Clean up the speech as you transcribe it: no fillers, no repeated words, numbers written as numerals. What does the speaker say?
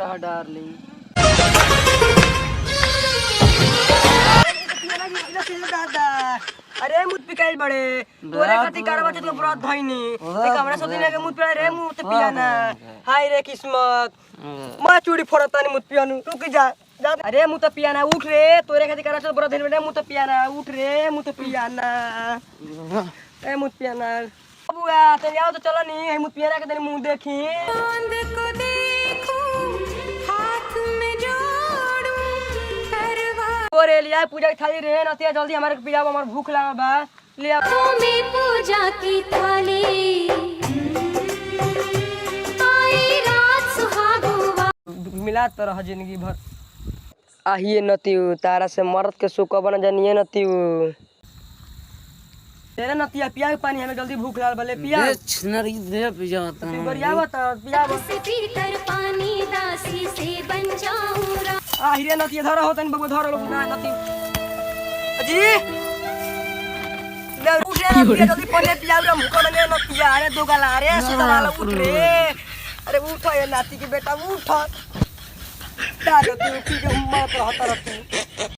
रहा डार्लिंग। अरे मुझ पिकाइल बड़े तोरे खातिर कारवा तो अपराध धइनी ते हमरा सदिन के मुझ पे रे मुझ ते पियाना हाय रे किस्मत मा चूड़ी फोड़तानी मुझ पियानु तू की जा जा अरे मुझ ते पियाना उठ रे तोरे खातिर कारवा तो अपराध धइनी रे मुझ ते पियाना उठ रे मुझ ते पियाना ए मुझ पियाना बुआ ते आओ तो चलो नी मुझ पियाना के तनी मुंह देखी चांद को देखूं हाथ में जोड़ूं करवा ओरे लिया पूजा की थाली रे नतिया जल्दी हमारे पियाओ हमार भूख लागल बा ले आ में पूजा की थाली आई रात सुहागवा मिला तो रह जिंदगी भर आहिए नतियु तारा से मरद के सुख बन जानिए नतियु तेरे नतिया पिया के पानी हमें जल्दी भूख लागल बले पिया नरी दे पिया तू गरिया बता पिया से पीकर पानी दासी से बन जाऊं आहिरे नतिया धरा होतन बगो धरा लोग ना नती अजी ले उठ रे नतिया जल्दी पानी पिया रे मुको ने नतिया अरे दो गला रे सीधा वाला उठ रे अरे उठ ये नाती की बेटा उठ डालो तू की जो मत रहता रहती